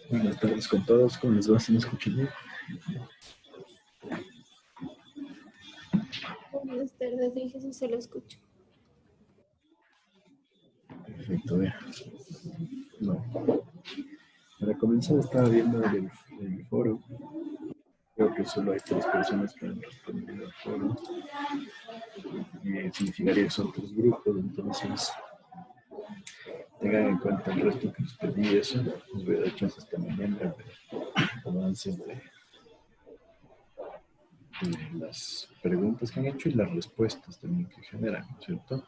Buenas tardes con todos. ¿Cómo les va? ¿Se me escucha bien? Buenas tardes, dije si se lo escucho. Perfecto, vea. No. Para comenzar estaba viendo el foro. Creo que solo hay 3 personas que han respondido al foro. Y significaría que son 3 grupos, entonces tengan en cuenta el resto que les pedí eso. Les voy a dar chance esta mañana de avances de las preguntas que han hecho y las respuestas también que generan, ¿cierto?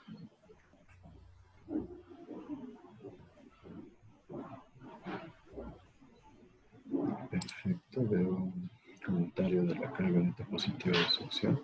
Perfecto, veo un comentario de la carga neta positiva de succión.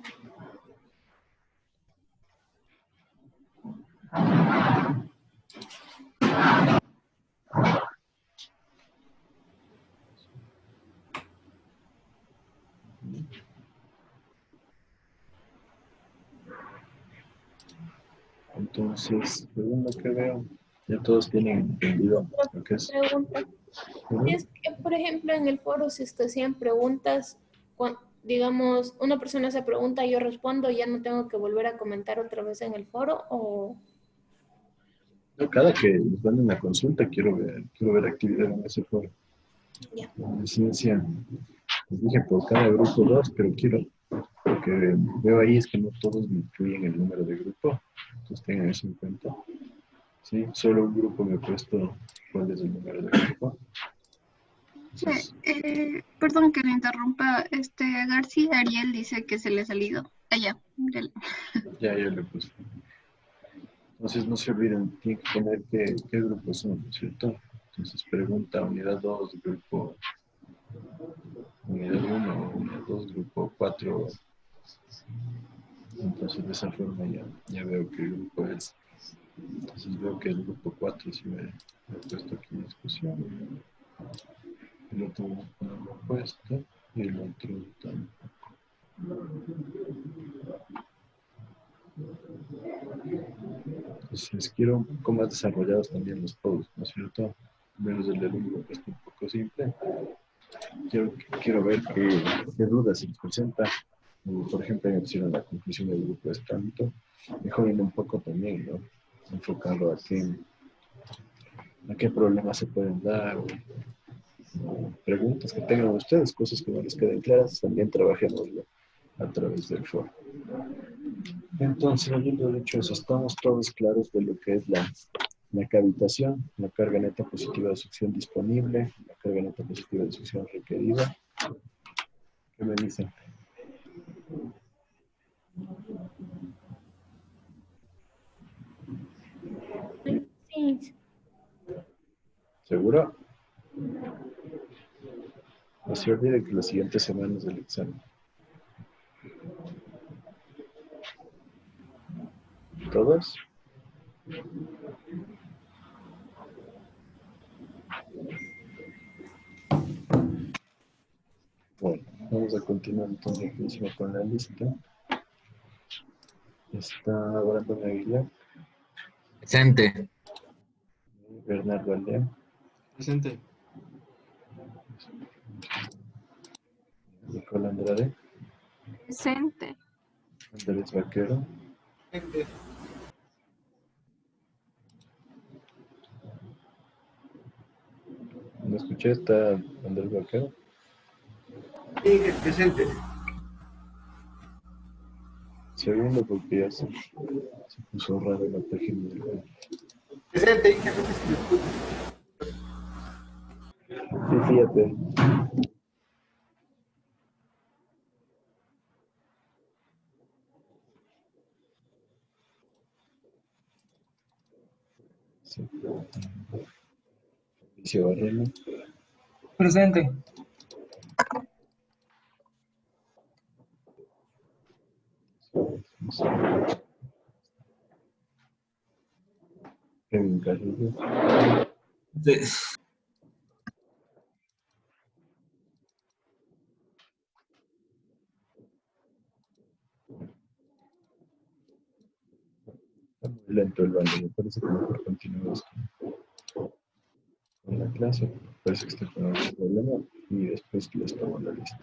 Entonces, según lo que veo, ya todos tienen entendido lo que es. Pregunta. Es que, por ejemplo, en el foro, si es que hacían preguntas, digamos, una persona se pregunta, yo respondo, ya no tengo que volver a comentar otra vez en el foro, o Cada que les manden una consulta, quiero ver actividad en ese foro. ya. En esencia, les dije por cada grupo 2, pero lo que veo ahí es que no todos me incluyen el número de grupo, entonces tengan eso en cuenta. Sí, solo un grupo me ha puesto cuál es el número de grupo. Entonces, Perdón que le interrumpa, García Ariel dice que se le ha salido. Allá. ya le puse. Entonces no se olviden, tienen que poner qué grupos son, ¿cierto? Entonces pregunta unidad 2, grupo unidad 1, unidad 2, grupo 4. Entonces de esa forma ya veo qué grupo es. Entonces veo que el grupo 4 sí me he puesto aquí en discusión. El otro no lo he puesto y el otro tampoco. Entonces quiero un poco más desarrollados también los posts, ¿no es cierto? Menos el del libro, que es un poco simple. Quiero ver qué dudas se les presenta. Por ejemplo, en la conclusión del grupo es tanto, mejoren un poco también, ¿no? Enfocado a qué problemas se pueden dar, o preguntas que tengan ustedes, cosas que no les queden claras, también trabajémoslo a través del foro. Entonces, habiendo dicho eso, estamos todos claros de lo que es la cavitación, la carga neta positiva de succión disponible, la carga neta positiva de succión requerida. ¿Qué me dicen? Sí, ¿Seguro? No se olvide que la siguiente semana es el examen. ¿Todos? Bueno, vamos a continuar entonces con la lista. Está Brandon Aguilar. Presente. Bernardo Aldea. Presente. Nicole Andrade. Presente. Andrés Vaquero. Presente. ¿No escuché? ¿Está Andrés Vaquero? Sí, presente. Segundo, porque ya se puso raro la página del web. Presente, y que no se me escucha. Sí, fíjate. Sí. Fabricio Barreno. Presente. Kevin Carrillo. Sí. Está muy lento el baño. Me parece que mejor continuamos con la clase. parece que estoy con algún problema y después les tomo la lista.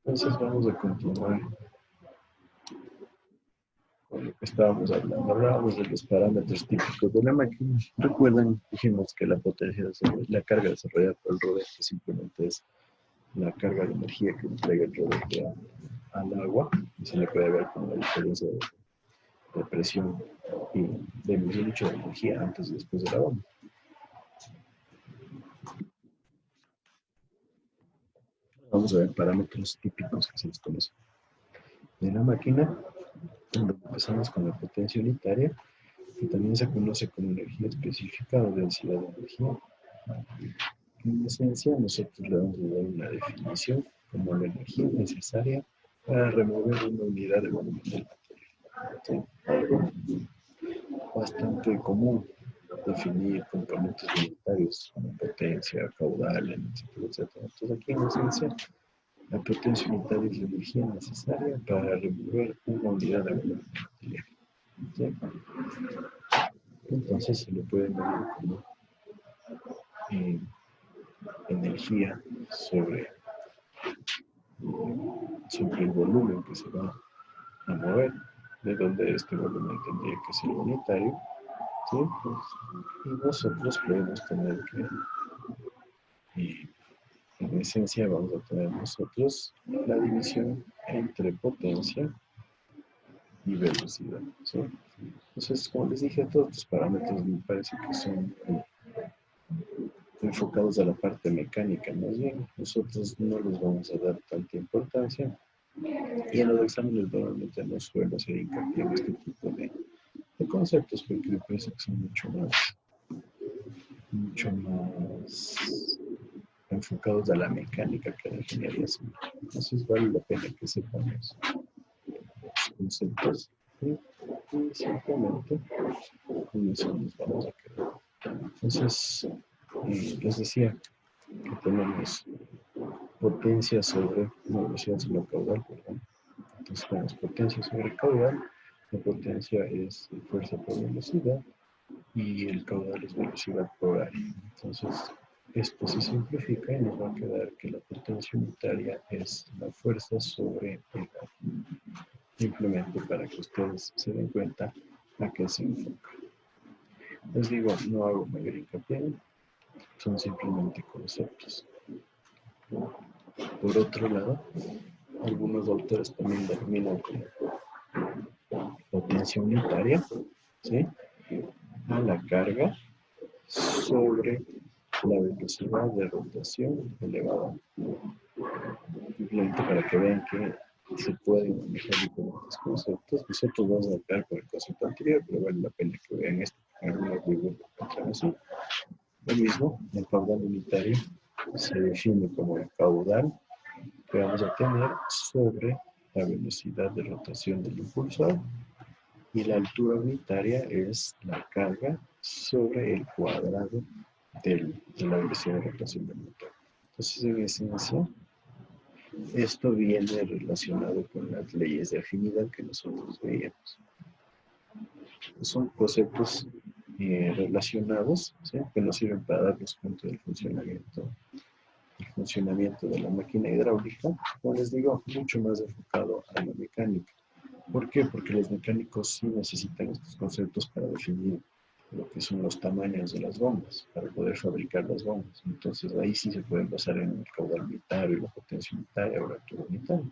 Entonces vamos a continuar con lo que estábamos hablando. Hablábamos de los parámetros típicos de la máquina. Recuerdan, dijimos que la potencia, la carga desarrollada por el rodete simplemente es la carga de energía que entrega el rodete al agua, y se le puede ver como la diferencia de presión y de mucho de energía antes y después de la bomba. Vamos a ver parámetros típicos que se les conocen. En la máquina, empezamos con la potencia unitaria, que también se conoce como energía específica o densidad de energía. En esencia, nosotros le vamos a dar una definición como la energía necesaria para remover una unidad de volumen del material. ¿Sí? Algo bastante común definir componentes unitarios como potencia, caudal, etcétera, etcétera. Entonces aquí en esencia, la potencia unitaria es la energía necesaria para remover una unidad de volumen del material. ¿Sí? Entonces se le puede medir como energía sobre el volumen que se va a mover, de donde este volumen tendría que ser unitario, ¿sí? Pues, y nosotros podemos tener que, en esencia vamos a tener nosotros la división entre potencia y velocidad, ¿sí? Entonces, como les dije, todos estos parámetros me parece que son enfocados a la parte mecánica, más bien. Nosotros no les vamos a dar tanta importancia. Y en los exámenes normalmente no suelo hacer hincapié en este tipo de conceptos porque me parece que son mucho más enfocados a la mecánica que a la ingeniería civil. Entonces vale la pena que sepamos los conceptos y simplemente con eso nos vamos a quedar. Entonces, les decía que tenemos potencia sobre velocidad sobre caudal, perdón. Entonces tenemos potencia sobre caudal, la potencia es fuerza por velocidad y el caudal es velocidad por área. Entonces esto se simplifica y nos va a quedar que la potencia unitaria es la fuerza sobre el área. Simplemente para que ustedes se den cuenta a qué se enfoca. Les digo, no hago mayor hincapié, son simplemente conceptos. Por otro lado, algunos autores también denominan como potencia unitaria, ¿sí?, a la carga sobre la velocidad de rotación elevada. Simplemente para que vean que se pueden manejar diferentes conceptos. Nosotros vamos a quedar con el concepto anterior, pero vale la pena que vean esto. Algunos libros lo encuentran así. Lo mismo, el caudal unitario se define como el caudal que vamos a tener sobre la velocidad de rotación del impulsor, y la altura unitaria es la carga sobre el cuadrado de la velocidad de rotación del motor. Entonces, en esencia, esto viene relacionado con las leyes de afinidad que nosotros veíamos. Son conceptos relacionados, ¿sí?, que nos sirven para darnos cuenta del funcionamiento de la máquina hidráulica, como les digo, mucho más enfocado a la mecánica. ¿Por qué? Porque los mecánicos sí necesitan estos conceptos para definir lo que son los tamaños de las bombas, para poder fabricar las bombas. Entonces ahí sí se pueden basar en el caudal unitario, la potencia unitaria o la altura unitaria.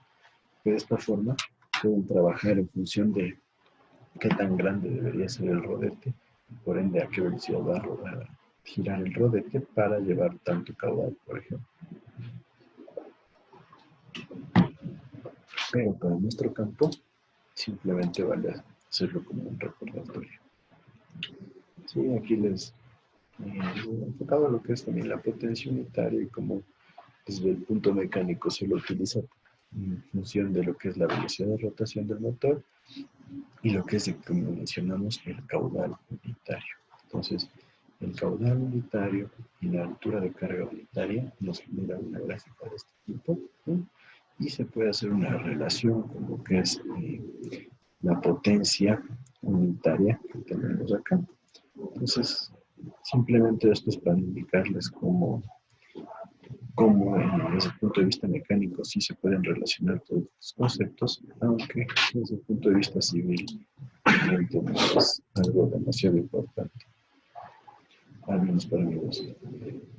De esta forma pueden trabajar en función de qué tan grande debería ser el rodete, por ende a qué velocidad va a girar el rodete para llevar tanto caudal, por ejemplo. Pero para nuestro campo simplemente vale hacerlo como un recordatorio. Sí, aquí les he enfocado lo que es también la potencia unitaria y cómo desde el punto mecánico se lo utiliza en función de lo que es la velocidad de rotación del motor y lo que es, como mencionamos, el caudal unitario. Entonces, el caudal unitario y la altura de carga unitaria nos genera una gráfica de este tipo, ¿sí?, y se puede hacer una relación con lo que es la potencia unitaria que tenemos acá. Entonces, simplemente esto es para indicarles cómo desde el punto de vista mecánico sí se pueden relacionar todos estos conceptos, aunque desde el punto de vista civil realmente no es algo demasiado importante, al menos para mí.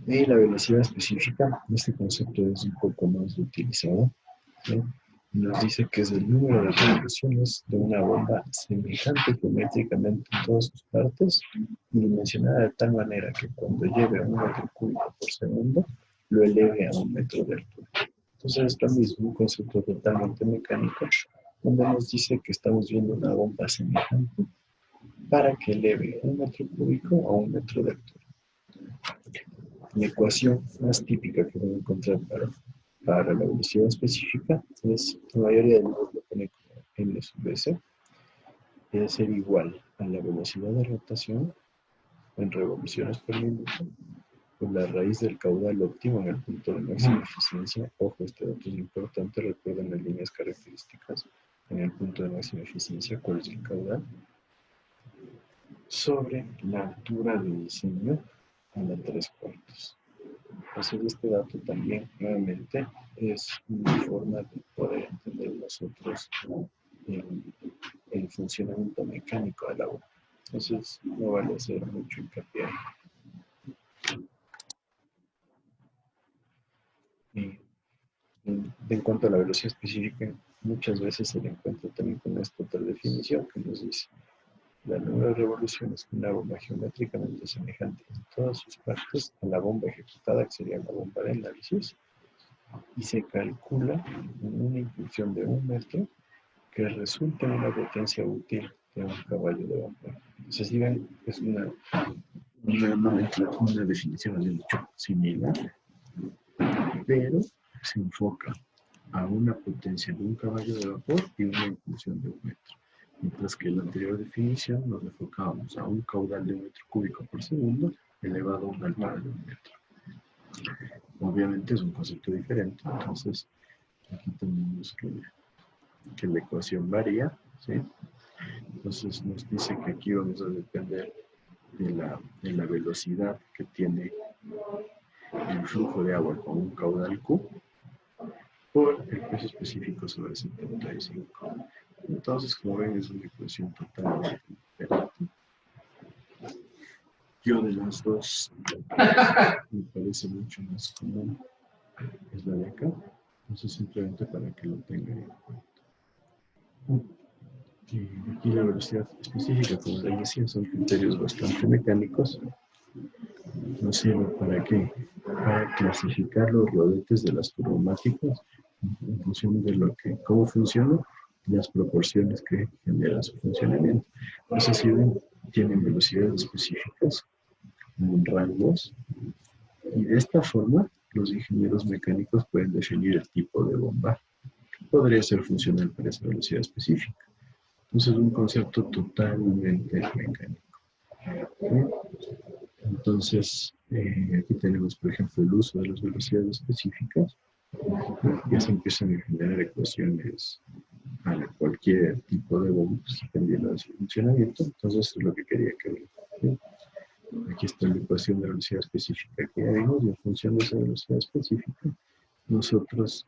Y la velocidad específica, este concepto es un poco más utilizado, ¿sí? Nos dice que es el número de revoluciones de una bomba semejante geométricamente en todas sus partes y dimensionada de tal manera que cuando lleve a 1 metro cúbico por segundo, lo eleve a 1 metro de altura. Entonces, esto es un concepto totalmente mecánico, donde nos dice que estamos viendo una bomba semejante para que eleve 1 metro cúbico a 1 metro de altura. La ecuación más típica que voy a encontrar para la velocidad específica es, la mayoría de libros lo pone como m sub s, debe ser igual a la velocidad de rotación en revoluciones por minuto por la raíz del caudal óptimo en el punto de máxima eficiencia. Ojo, este dato es importante, recuerden las líneas características en el punto de máxima eficiencia, cuál es el caudal, sobre la altura de diseño a la 3/4. Entonces, este dato también, nuevamente, es una forma de poder entender nosotros el funcionamiento mecánico de la bomba. Entonces, no vale hacer mucho hincapié ahí. En cuanto a la velocidad específica, muchas veces se le encuentra también con esta otra definición que nos dice la número de revoluciones que una bomba geométricamente semejante en todas sus partes a la bomba ejecutada, que sería la bomba de análisis, y se calcula en una impulsión de 1 metro que resulta en una potencia útil de 1 caballo de bomba. Entonces, si ven, es una definición, de dicho, similar, pero se enfoca a una potencia de 1 caballo de vapor y una impulsión de 1 metro. Mientras que en la anterior definición nos enfocábamos a un caudal de 1 metro cúbico por segundo elevado a una altura de 1 metro. Obviamente es un concepto diferente, entonces aquí tenemos que la ecuación varía, ¿sí? Entonces nos dice que aquí vamos a depender de la velocidad que tiene el flujo de agua con un caudal Q por el peso específico sobre 75. Entonces, como ven, es una ecuación totalmente diferente. Yo de las dos me parece mucho más común es la de acá. Entonces, simplemente para que lo tengan en cuenta. Y aquí la velocidad específica, como les decía, son criterios bastante mecánicos. Nos sirve para qué? Para clasificar los rodetes de las turbomáticas en función de cómo funciona y las proporciones que generan su funcionamiento. Entonces, si ven, tienen velocidades específicas en rangos y de esta forma los ingenieros mecánicos pueden definir el tipo de bomba que podría ser funcional para esa velocidad específica. Entonces, es un concepto totalmente mecánico. ¿Sí? Entonces, aquí tenemos, por ejemplo, el uso de las velocidades específicas. Ya se empiezan a generar ecuaciones para cualquier tipo de bomba, dependiendo de su funcionamiento. Entonces, eso es lo que quería que vean. ¿Sí? Aquí está la ecuación de velocidad específica que ya vimos, y en función de esa velocidad específica, nosotros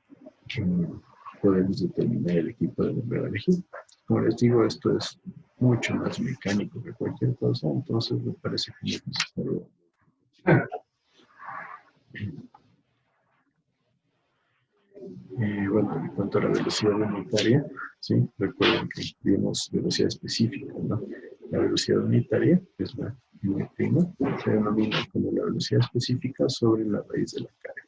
podemos determinar el equipo de bombeo elegido. Como les digo, esto es mucho más mecánico que cualquier cosa, entonces me parece que es necesario. Bueno, en cuanto a la velocidad unitaria, ¿sí? Recuerden que vimos velocidad específica, ¿no? La velocidad unitaria, que es la m', se denomina como la velocidad específica sobre la raíz de la carga.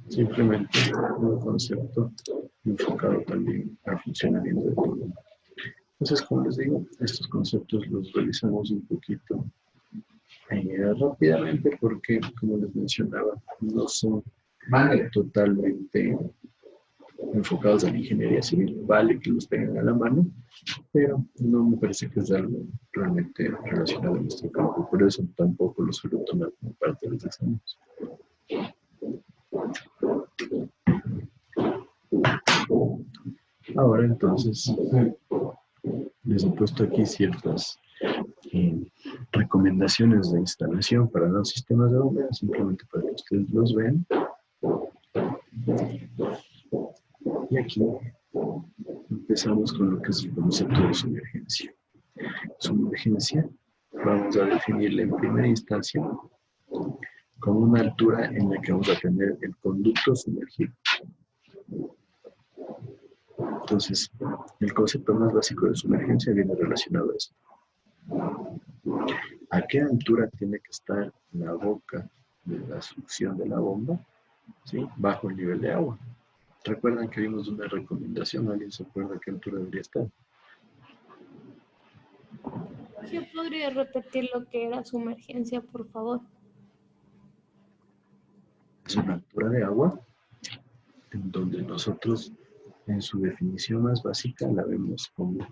Simplemente un concepto enfocado también al funcionamiento de todo. Entonces, como les digo, estos conceptos los revisamos un poquito rápidamente porque, como les mencionaba, no son totalmente enfocados a la ingeniería civil. Vale que los tengan a la mano, pero no me parece que es algo realmente relacionado a nuestro campo. Por eso tampoco lo suelo tomar como parte de los exámenes. Ahora entonces Les he puesto aquí ciertas recomendaciones de instalación para los sistemas de bomberos, simplemente para que ustedes los vean. Y aquí empezamos con lo que es el concepto de sumergencia. Sumergencia, vamos a definirla en primera instancia como una altura en la que vamos a tener el conducto sumergido. Entonces, el concepto más básico de sumergencia viene relacionado a esto. ¿A qué altura tiene que estar la boca de la succión de la bomba? ¿Sí? Bajo el nivel de agua. ¿Recuerdan que vimos una recomendación? ¿Alguien se acuerda a qué altura debería estar? ¿Sí podría repetir lo que era sumergencia, por favor? Es una altura de agua en donde nosotros, en su definición más básica, la vemos como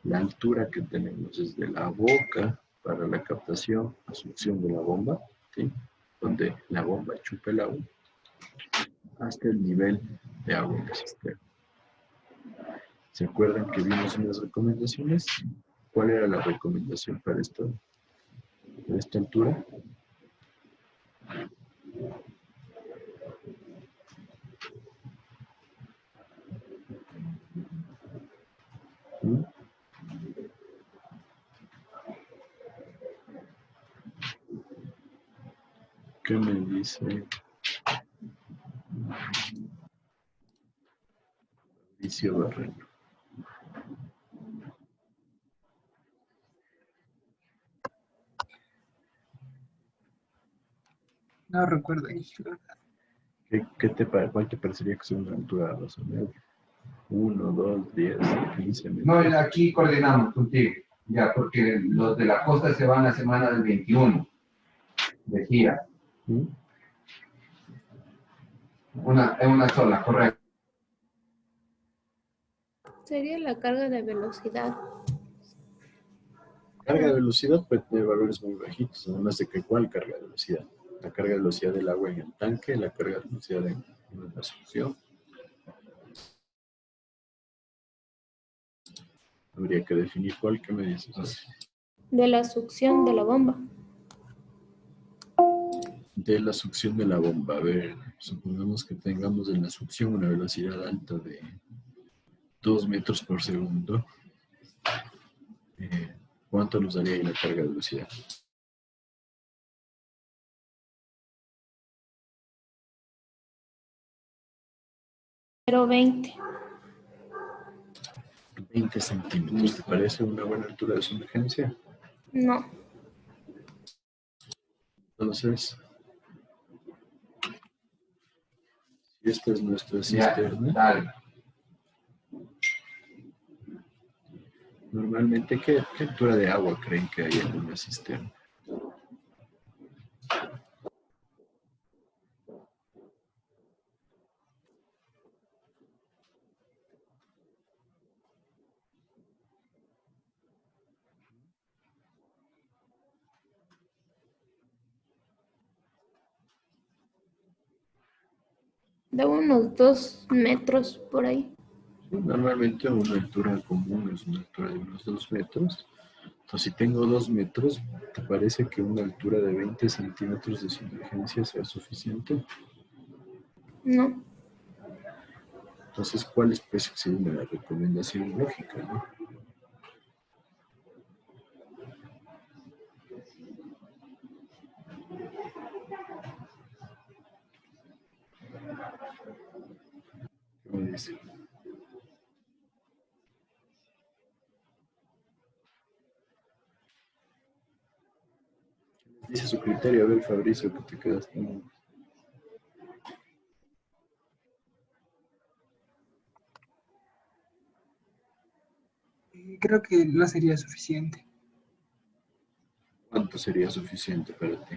la altura que tenemos desde la boca para la captación a succión de la bomba, ¿sí? Donde la bomba chupa el agua, hasta el nivel de agua en el sistema. ¿Se acuerdan que vimos unas recomendaciones? ¿Cuál era la recomendación para esta altura? ¿Mm? ¿Qué me dice Mauricio Barreno? No recuerdo. ¿Cuál te parecería que es una altura razonable? 1, 2, 10, 15 metros. No, aquí coordinamos contigo, ya, porque los de la costa se van la semana del 21 de gira. ¿Mm? Una sola, correcto. Sería la carga de velocidad. Carga de velocidad puede tener valores muy bajitos, además de que ¿cuál carga de velocidad? La carga de velocidad del agua en el tanque, la carga de velocidad en la succión. Habría que definir cuál, ¿qué me dices? De la succión de la bomba. De la succión de la bomba. A ver, supongamos que tengamos en la succión una velocidad alta de 2 metros por segundo. ¿Cuánto nos daría ahí la carga de velocidad? 0,20. 20 centímetros. ¿Te parece una buena altura de sumergencia? No. Entonces, si esta es nuestra Ya, cisterna, dale. normalmente, ¿qué altura de agua creen que hay en una cisterna? De unos 2 metros por ahí. Sí, normalmente una altura común es una altura de unos 2 metros. Entonces, si tengo 2 metros, ¿te parece que una altura de 20 centímetros de sumergencia sea suficiente? No. Entonces, ¿cuál es pues sería una recomendación lógica, no? ¿Cómo dice? Dice su criterio, a ver, Fabricio, que te quedaste. Creo que no sería suficiente. ¿Cuánto sería suficiente para ti?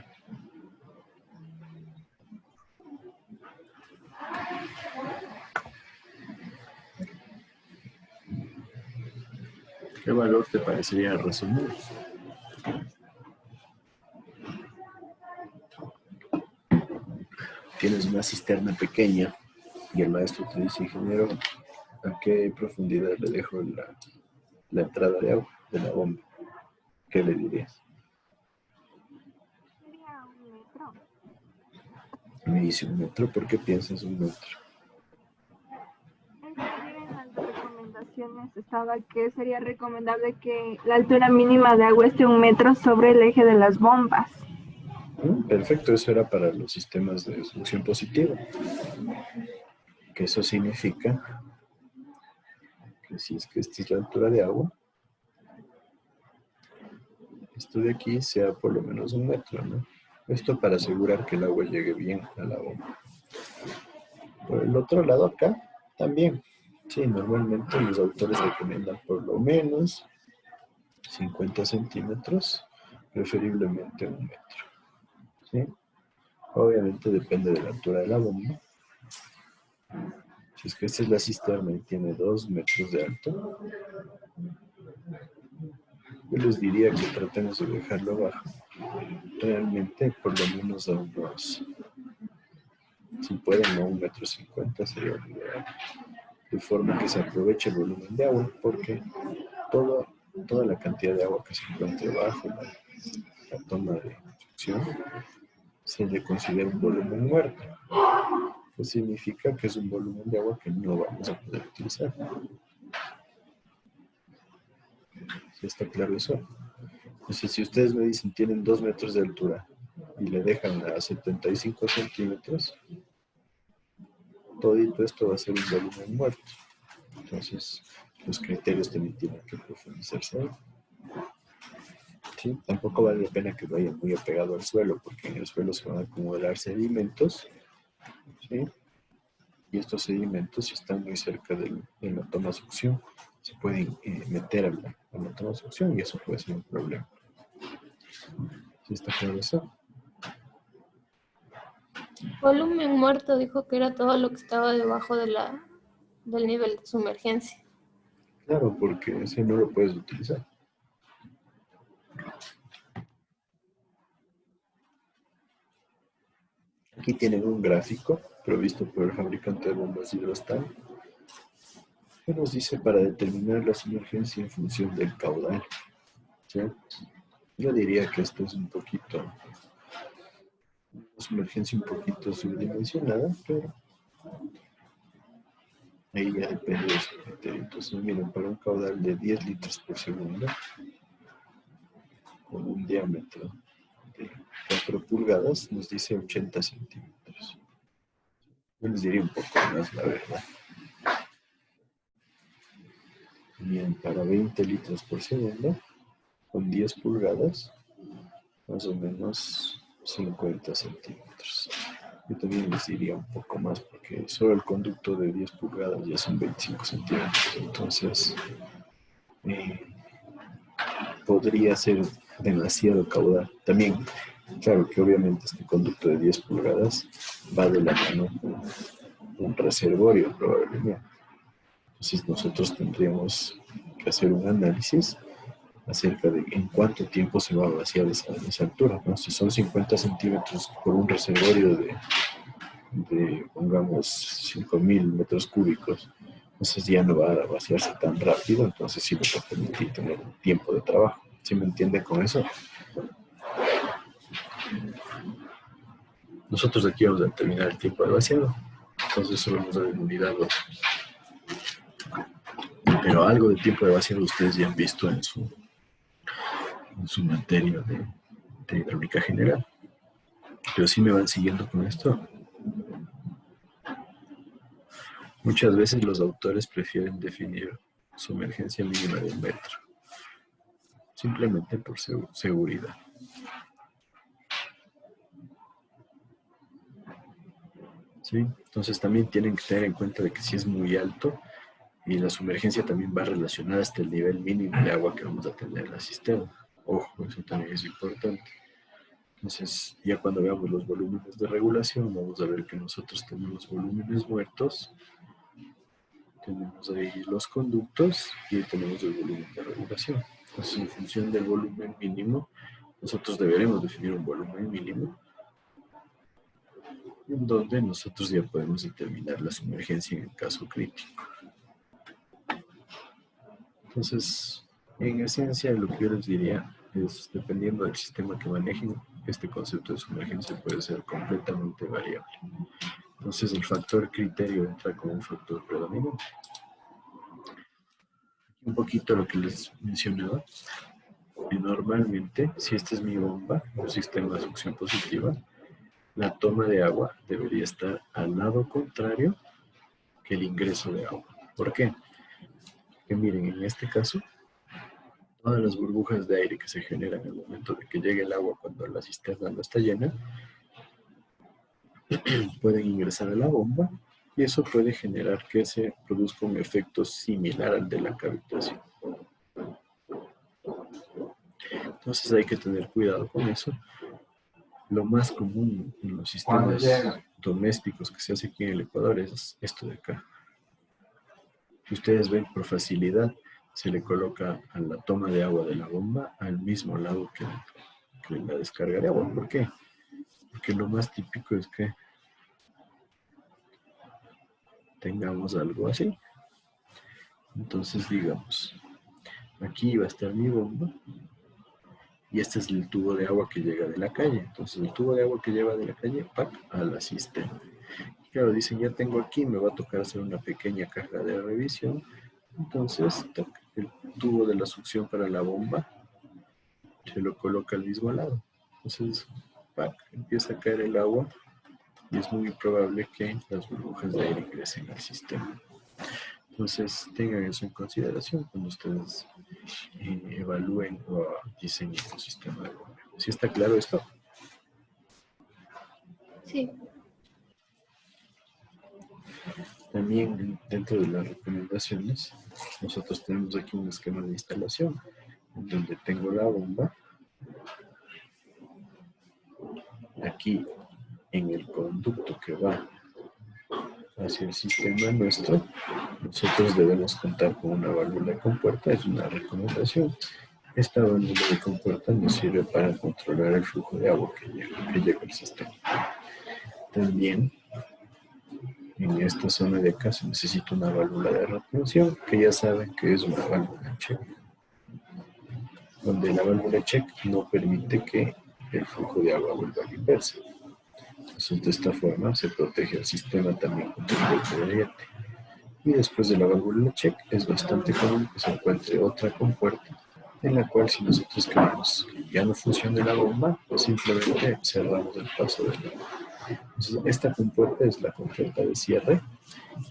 ¿Qué valor te parecería razonable? Tienes una cisterna pequeña y el maestro te dice, ingeniero, ¿a qué profundidad le dejo la entrada de agua de la bomba. ¿Qué le dirías? Sería 1 metro. Me dice 1 metro, ¿por qué piensas 1 metro? Es que ayer en las recomendaciones estaba que sería recomendable que la altura mínima de agua esté 1 metro sobre el eje de las bombas. Perfecto, eso era para los sistemas de succión positiva. Que eso significa que si es que esta es la altura de agua, esto de aquí sea por lo menos 1 metro, ¿no? Esto para asegurar que el agua llegue bien a la bomba. Por el otro lado acá, también. Sí, normalmente los autores recomiendan por lo menos 50 centímetros, preferiblemente 1 metro. ¿Sí? Obviamente depende de la altura de la bomba. Si es que esta es la cisterna y tiene 2 metros de alto, yo les diría que tratemos de dejarlo abajo. Realmente, por lo menos a unos, si pueden, a 1,50 m sería lo ideal. De forma que se aproveche el volumen de agua, porque toda la cantidad de agua que se encuentre bajo la toma de succión se le considera un volumen muerto. Eso significa que es un volumen de agua que no vamos a poder utilizar. ¿Sí está claro eso? Entonces, si ustedes me dicen tienen 2 metros de altura y le dejan a 75 centímetros, todito esto va a ser un volumen muerto. Entonces, los criterios también tienen que profundizarse ahí. ¿Sí? Tampoco vale la pena que vaya muy apegado al suelo, porque en el suelo se van a acumular sedimentos, ¿sí? Y estos sedimentos, si están muy cerca de la toma succión, se pueden meter a la toma succión y eso puede ser un problema. ¿Sí está claro eso? Volumen muerto dijo que era todo lo que estaba debajo del nivel de sumergencia. Claro, porque ese no lo puedes utilizar. Aquí tienen un gráfico provisto por el fabricante de bombas Hidrostal que nos dice para determinar la sumergencia en función del caudal. ¿Sí? Yo diría que esto es una sumergencia un poquito subdimensionada, pero ahí ya depende de su criterio. Entonces, miren, para un caudal de 10 litros por segundo, con un diámetro de 4 pulgadas, nos dice 80 centímetros. Yo les diría un poco más, la verdad. Bien, para 20 litros por segundo, con 10 pulgadas, más o menos 50 centímetros. Yo también les diría un poco más, porque solo el conducto de 10 pulgadas ya son 25 centímetros. Entonces, podría ser demasiado caudal. También, claro que obviamente este conducto de 10 pulgadas va de la mano con un reservorio probablemente. Entonces nosotros tendríamos que hacer un análisis acerca de en cuánto tiempo se va a vaciar esa altura, ¿no? Si son 50 centímetros por un reservorio de pongamos 5.000 metros cúbicos, entonces ya no va a vaciarse tan rápido, entonces sí nos va a permitir tener un tiempo de trabajo. ¿Sí me entiende con eso? Nosotros aquí vamos a determinar el tiempo de vaciado, entonces solo nos deben unidades. Pero algo de tiempo de vaciado ustedes ya han visto en su materia de hidráulica general. Pero sí me van siguiendo con esto. Muchas veces los autores prefieren definir sumergencia mínima de 1 metro, simplemente por seguridad. ¿Sí? Entonces también tienen que tener en cuenta de que si es muy alto, y la sumergencia también va relacionada hasta el nivel mínimo de agua que vamos a tener en la cisterna. Ojo, eso también es importante. Entonces, ya cuando veamos los volúmenes de regulación, vamos a ver que nosotros tenemos volúmenes muertos, tenemos ahí los conductos y ahí tenemos el volumen de regulación. Entonces, en función del volumen mínimo, nosotros deberemos definir un volumen mínimo en donde nosotros ya podemos determinar la sumergencia en el caso crítico. Entonces, en esencia, lo que yo les diría es, dependiendo del sistema que manejen, este concepto de sumergencia puede ser completamente variable. Entonces, el factor criterio entra como un factor predominante. Un poquito lo que les mencionaba. Y normalmente, si esta es mi bomba, un sistema de succión positiva, la toma de agua debería estar al lado contrario que el ingreso de agua. ¿Por qué? Porque miren, en este caso, todas las burbujas de aire que se generan en el momento de que llegue el agua cuando la cisterna no está llena, pueden ingresar a la bomba y eso puede generar que se produzca un efecto similar al de la cavitación. Entonces hay que tener cuidado con eso. Lo más común en los sistemas domésticos que se hace aquí en el Ecuador es esto de acá. Ustedes ven, por facilidad se le coloca a la toma de agua de la bomba al mismo lado que la descarga de agua. ¿Por qué? Porque lo más típico es que tengamos algo así. Entonces, digamos, aquí va a estar mi bomba y este es el tubo de agua que llega de la calle. Entonces, el tubo de agua que lleva de la calle, ¡pac!, a la cisterna. Claro, dicen, ya tengo aquí, me va a tocar hacer una pequeña carga de revisión. Entonces, ¡tac!, el tubo de la succión para la bomba se lo coloca al mismo lado. Entonces, ¡pac!, empieza a caer el agua y es muy probable que las burbujas de aire ingresen al sistema. Entonces, tengan eso en consideración cuando ustedes evalúen o diseñen su sistema de bombeo. ¿Sí está claro esto? Sí. También dentro de las recomendaciones, nosotros tenemos aquí un esquema de instalación en donde tengo la bomba. Aquí en el conducto que va hacia el sistema nuestro, nosotros debemos contar con una válvula de compuerta, es una recomendación. Esta válvula de compuerta nos sirve para controlar el flujo de agua que llega al sistema. También en esta zona de acá se necesita una válvula de retención, que ya saben que es una válvula check, donde la válvula check no permite que el flujo de agua vuelva a la inversa. Entonces, de esta forma se protege el sistema también contra el golpe de ariete. Y después de la válvula check es bastante común que se encuentre otra compuerta en la cual, si nosotros queremos que ya no funcione la bomba, pues simplemente cerramos el paso del agua. Entonces, esta compuerta es la compuerta de cierre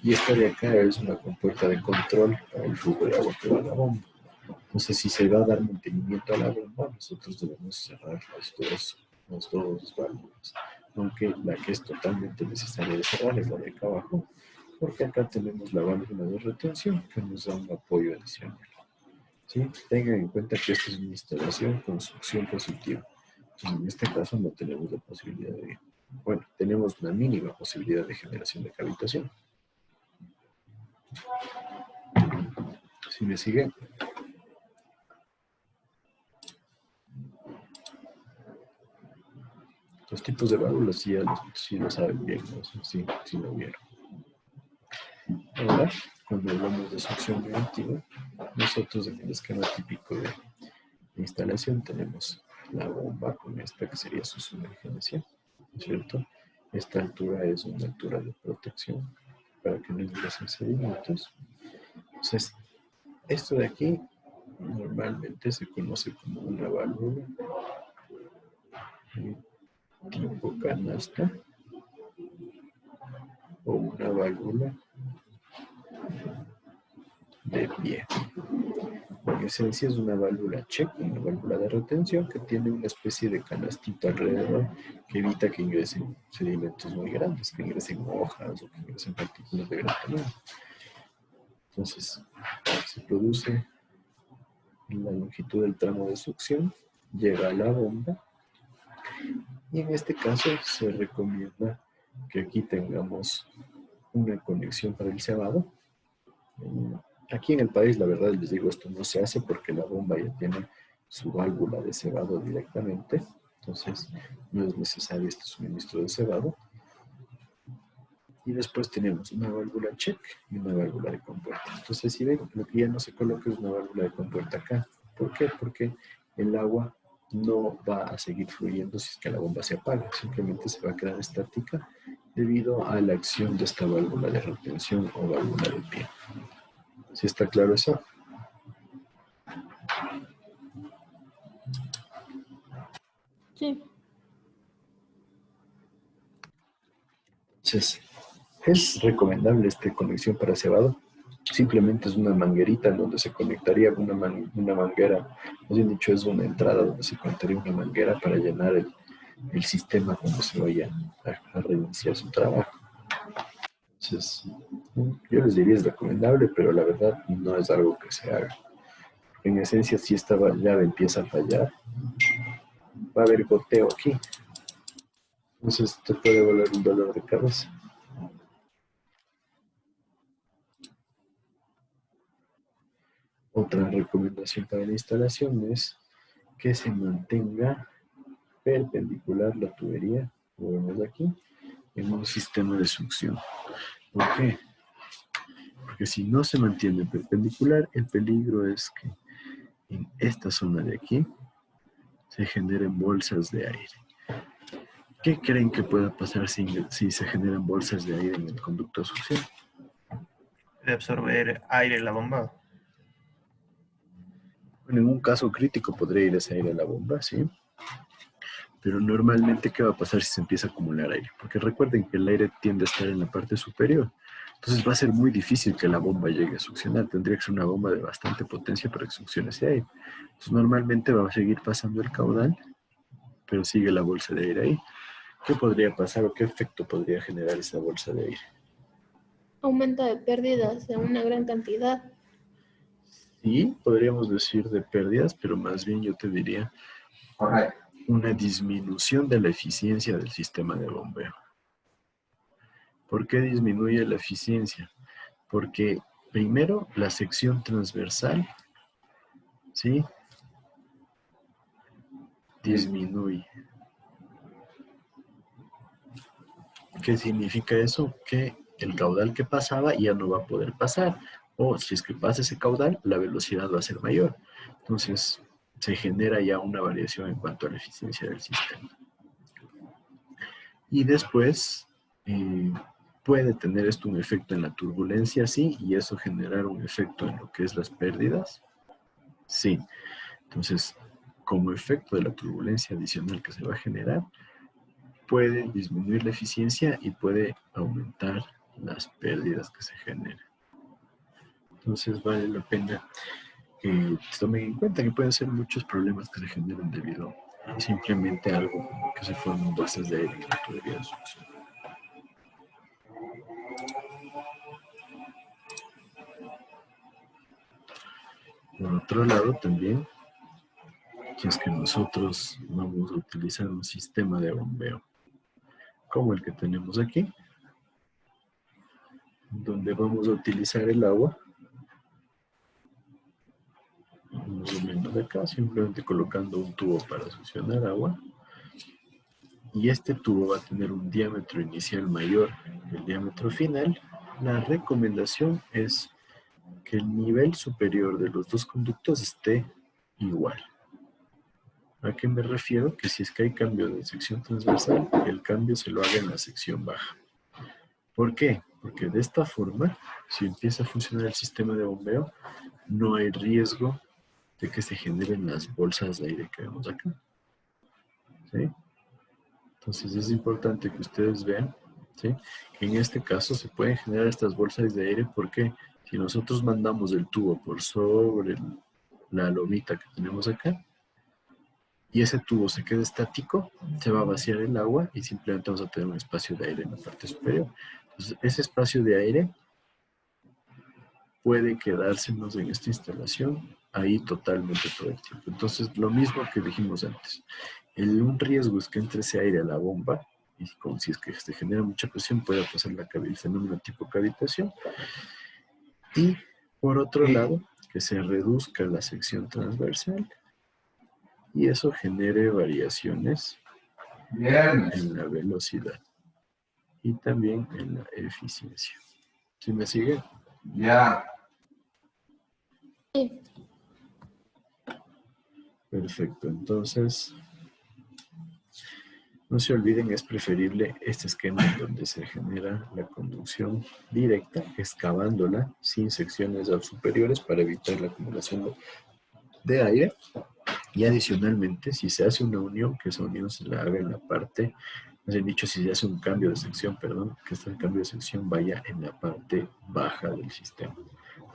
y esta de acá es una compuerta de control para el flujo de agua que va a la bomba. Entonces, si se va a dar mantenimiento a la bomba, nosotros debemos cerrar las dos válvulas. Aunque la que es totalmente necesaria de cerrar es la de acá abajo, porque acá tenemos la válvula de retención que nos da un apoyo adicional. ¿Sí? Tengan en cuenta que esta es una instalación con succión positiva. Entonces, en este caso no tenemos la posibilidad de, bueno, tenemos una mínima posibilidad de generación de cavitación. ¿Sí me siguen? Los tipos de válvulas sí lo saben bien, ¿no? Sí lo vieron. Ahora, cuando hablamos de succión preventiva, nosotros en el esquema típico de instalación tenemos la bomba con esta que sería su sumergencia, ¿cierto? Esta altura es una altura de protección para que no ingresen sedimentos. Entonces, esto de aquí normalmente se conoce como una válvula tipo canasta o una válvula de pie. En esencia es una válvula check, una válvula de retención que tiene una especie de canastita alrededor que evita que ingresen sedimentos muy grandes, que ingresen hojas o que ingresen partículas de gran tamaño. Entonces, se produce en la longitud del tramo de succión, llega a la bomba y en este caso se recomienda que aquí tengamos una conexión para el cebado. Aquí en el país, la verdad les digo, esto no se hace porque la bomba ya tiene su válvula de cebado directamente, entonces no es necesario este suministro de cebado. Y después tenemos una válvula check y una válvula de compuerta. Entonces, si ven, lo que ya no se coloca es una válvula de compuerta acá. ¿Por qué? Porque el agua no va a seguir fluyendo si es que la bomba se apaga. Simplemente se va a quedar estática debido a la acción de esta válvula de retención o válvula de pie. ¿Sí está claro eso? Sí. Entonces, ¿es recomendable esta conexión para cebado? Simplemente es una manguerita en donde se conectaría una manguera, más bien dicho, es una entrada donde se conectaría una manguera para llenar el sistema cuando se vaya a reiniciar su trabajo. Entonces, yo les diría es recomendable, pero la verdad no es algo que se haga. En esencia, si esta llave empieza a fallar, va a haber goteo aquí. Entonces, te puede volver un dolor de cabeza. Otra recomendación para la instalación es que se mantenga perpendicular la tubería, como vemos aquí, en un sistema de succión. ¿Por qué? Porque si no se mantiene perpendicular, el peligro es que en esta zona de aquí se generen bolsas de aire. ¿Qué creen que pueda pasar si se generan bolsas de aire en el conducto de succión? De absorber aire en la bomba. Bueno, en un caso crítico podría ir ese aire a la bomba, ¿sí? Pero normalmente, ¿qué va a pasar si se empieza a acumular aire? Porque recuerden que el aire tiende a estar en la parte superior. Entonces va a ser muy difícil que la bomba llegue a succionar. Tendría que ser una bomba de bastante potencia para que succione ese aire. Entonces normalmente va a seguir pasando el caudal, pero sigue la bolsa de aire ahí. ¿Qué podría pasar o qué efecto podría generar esa bolsa de aire? Aumento de pérdidas de una gran cantidad. Sí, podríamos decir de pérdidas, pero más bien yo te diría Correcto. una disminución de la eficiencia del sistema de bombeo. ¿Por qué disminuye la eficiencia? Porque primero la sección transversal, ¿sí? Disminuye. ¿Qué significa eso? Que el caudal que pasaba ya no va a poder pasar. O si es que pasa ese caudal, la velocidad va a ser mayor. Entonces, se genera ya una variación en cuanto a la eficiencia del sistema. Y después, puede tener esto un efecto en la turbulencia, sí, y eso generar un efecto en lo que es las pérdidas, sí. Entonces, como efecto de la turbulencia adicional que se va a generar, puede disminuir la eficiencia y puede aumentar las pérdidas que se generan. Entonces, vale la pena que tomen en cuenta que pueden ser muchos problemas que se generan debido a simplemente algo como que se forman bolsas de aire en la tubería de succión. Por otro lado, también, si es que nosotros vamos a utilizar un sistema de bombeo como el que tenemos aquí, donde vamos a utilizar el agua, más o menos de acá, simplemente colocando un tubo para succionar agua, y este tubo va a tener un diámetro inicial mayor que el diámetro final. La recomendación es que el nivel superior de los dos conductos esté igual. ¿A qué me refiero? Que si es que hay cambio de sección transversal, el cambio se lo haga en la sección baja. ¿Por qué? Porque de esta forma, si empieza a funcionar el sistema de bombeo, no hay riesgo de que se generen las bolsas de aire que vemos acá. ¿Sí? Entonces es importante que ustedes vean, ¿sí?, que en este caso se pueden generar estas bolsas de aire porque si nosotros mandamos el tubo por sobre la lomita que tenemos acá, y ese tubo se queda estático, se va a vaciar el agua y simplemente vamos a tener un espacio de aire en la parte superior. Entonces, ese espacio de aire puede quedársenos en esta instalación ahí totalmente todo el tiempo. Entonces, lo mismo que dijimos antes. Un riesgo es que entre ese aire a la bomba, y como si es que se genera mucha presión, puede pasar el fenómeno tipo cavitación. Y, por otro lado, que se reduzca la sección transversal y eso genere variaciones en la velocidad. y también en la eficiencia. ¿Sí me sigue? Ya. Sí. Perfecto, entonces no se olviden, es preferible este esquema en donde se genera la conducción directa, excavándola sin secciones superiores para evitar la acumulación de aire. Y adicionalmente, si se hace una unión, que esa unión se la haga en la parte, más bien dicho, si se hace un cambio de sección, perdón, que este cambio de sección vaya en la parte baja del sistema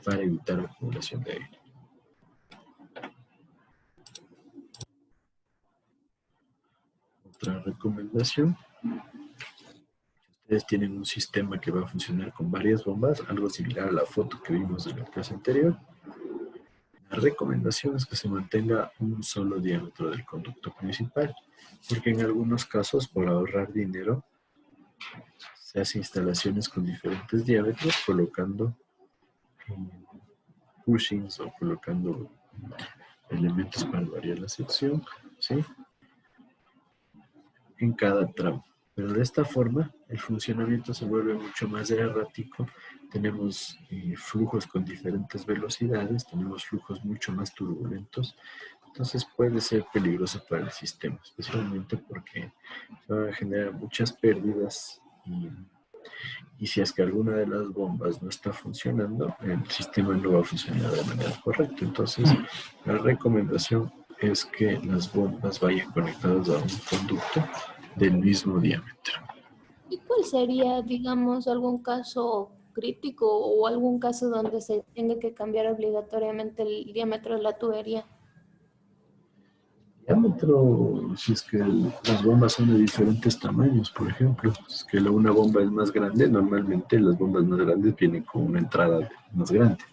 para evitar acumulación de aire. Otra recomendación: ustedes tienen un sistema que va a funcionar con varias bombas, algo similar a la foto que vimos de la clase anterior. La recomendación es que se mantenga un solo diámetro del conducto principal, porque en algunos casos, por ahorrar dinero, se hace instalaciones con diferentes diámetros, colocando bushings o colocando elementos para variar la sección, ¿sí?, en cada tramo. Pero de esta forma, el funcionamiento se vuelve mucho más errático. Tenemos flujos con diferentes velocidades, tenemos flujos mucho más turbulentos. Entonces puede ser peligroso para el sistema, especialmente porque se van a generar muchas pérdidas y si es que alguna de las bombas no está funcionando, el sistema no va a funcionar de manera correcta. Entonces, la recomendación es que las bombas vayan conectadas a un conducto del mismo diámetro. ¿Y cuál sería, digamos, algún caso crítico o algún caso donde se tenga que cambiar obligatoriamente el diámetro de la tubería? Diámetro, si es que las bombas son de diferentes tamaños, por ejemplo, si es que una bomba es más grande, normalmente las bombas más grandes vienen con una entrada más grande.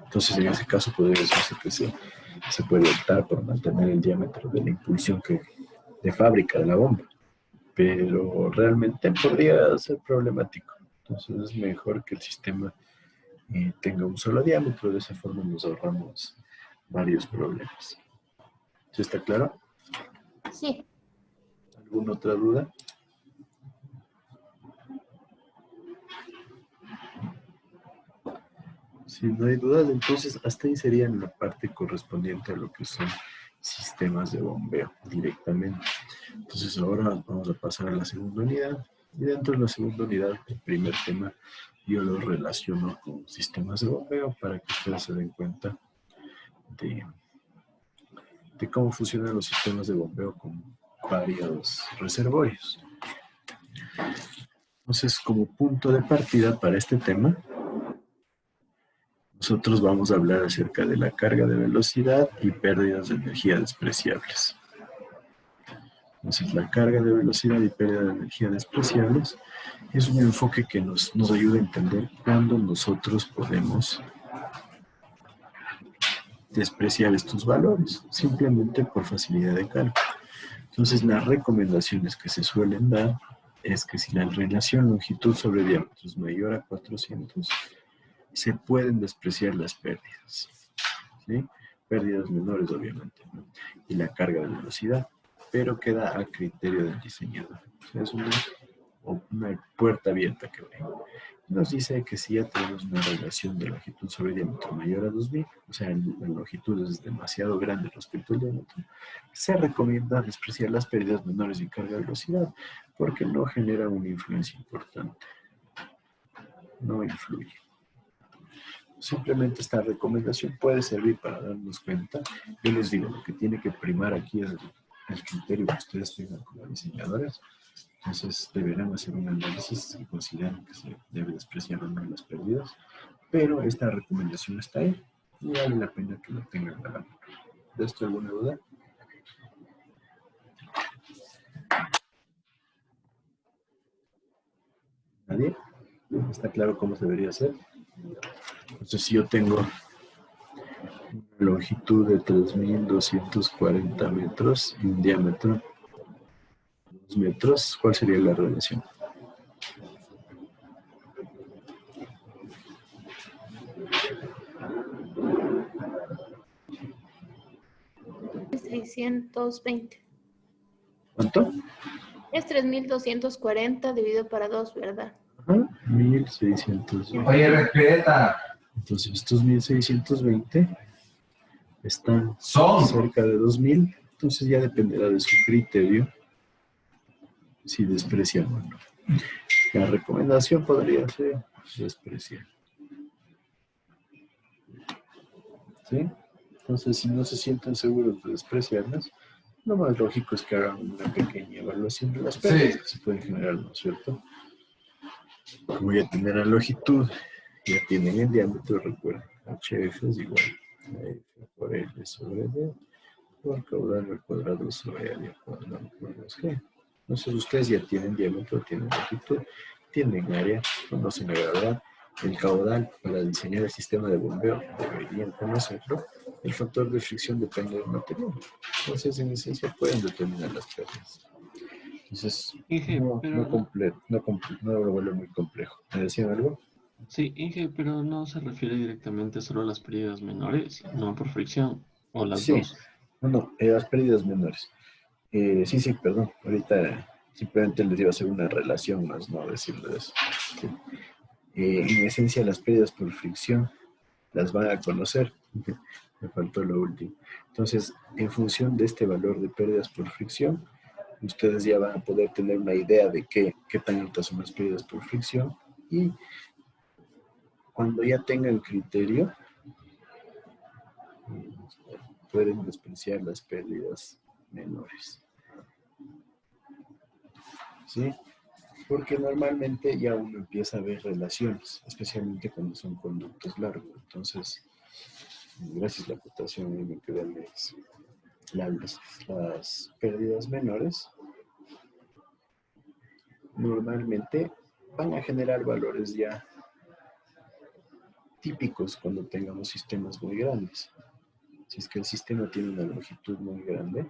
Entonces, en ese caso, podría decirse que se puede optar por mantener el diámetro de la impulsión de fábrica de la bomba, pero realmente podría ser problemático. Entonces, es mejor que el sistema tenga un solo diámetro, de esa forma nos ahorramos varios problemas. ¿Sí está claro? Sí. ¿Alguna otra duda? Si no hay dudas, entonces hasta ahí sería la parte correspondiente a lo que son sistemas de bombeo directamente. Entonces ahora vamos a pasar a la segunda unidad. Y dentro de la segunda unidad, el primer tema, yo lo relaciono con sistemas de bombeo para que ustedes se den cuenta de cómo funcionan los sistemas de bombeo con varios reservorios. Entonces, como punto de partida para este tema, nosotros vamos a hablar acerca de la carga de velocidad y pérdidas de energía despreciables. Entonces, la carga de velocidad y pérdida de energía despreciables es un enfoque que nos ayuda a entender cuándo nosotros podemos despreciar estos valores, simplemente por facilidad de cálculo. Entonces, las recomendaciones que se suelen dar es que si la relación longitud sobre diámetro es mayor a 400, se pueden despreciar las pérdidas, ¿sí? Pérdidas menores, obviamente, ¿no? Y la carga de velocidad, pero queda a criterio del diseñador. O sea, es una puerta abierta que ve. Nos dice que si ya tenemos una relación de longitud sobre diámetro mayor a 2000, o sea, la longitud es demasiado grande respecto al diámetro, se recomienda despreciar las pérdidas menores en carga de velocidad, porque no genera una influencia importante. No influye. Simplemente esta recomendación puede servir para darnos cuenta. Yo les digo, lo que tiene que primar aquí es el criterio que ustedes tengan como diseñadores. Entonces deberán hacer un análisis si consideran que se debe despreciar o no las pérdidas. Pero esta recomendación está ahí y vale la pena que lo tengan a la mano. ¿De esto alguna duda? ¿Nadie? ¿Está claro cómo se debería hacer? Entonces, si yo tengo una longitud de 3240 metros y un diámetro de 2 metros, ¿cuál sería la relación? $620. ¿Cuánto? Es 3.240 dividido para 2, ¿verdad? Ajá, 1620. Oye, respeta. Entonces, estos 1620 están Son. cerca de 2000. Entonces, ya dependerá de su criterio si desprecian o no. La recomendación podría ser despreciar. ¿Sí? Entonces, si no se sienten seguros de despreciarlas, lo más lógico es que hagan una pequeña evaluación de las pérdidas que se pueden generar, ¿no es cierto? Como ya tienen la longitud, ya tienen el diámetro, recuerden, HF es igual a F por L sobre D, por caudal al cuadrado sobre área cuadrada por 2G. Entonces ustedes ya tienen diámetro, tienen longitud, tienen área, conocen la gravedad, el caudal. Para diseñar el sistema de bombeo deberían conocerlo. El factor de fricción depende del material. Entonces, en esencia, pueden determinar las pérdidas. Entonces, Inge, no lo vuelve muy complejo. ¿Me decían algo? sí, Inge, pero no se refiere directamente solo a las pérdidas menores, no por fricción, o las Sí, dos. no, las pérdidas menores. Sí, perdón. Ahorita simplemente les iba a hacer una relación más, no decirles eso. Sí. En esencia, las pérdidas por fricción las van a conocer. Me faltó lo último. Entonces, en función de este valor de pérdidas por fricción, ustedes ya van a poder tener una idea de qué tan altas son las pérdidas por fricción, y cuando ya tengan criterio, pueden despreciar las pérdidas menores. ¿Sí? Porque normalmente ya uno empieza a ver relaciones, especialmente cuando son conductos largos. Entonces, gracias a la acotación, me quedan las pérdidas menores normalmente van a generar valores ya típicos cuando tengamos sistemas muy grandes. Si es que el sistema tiene una longitud muy grande,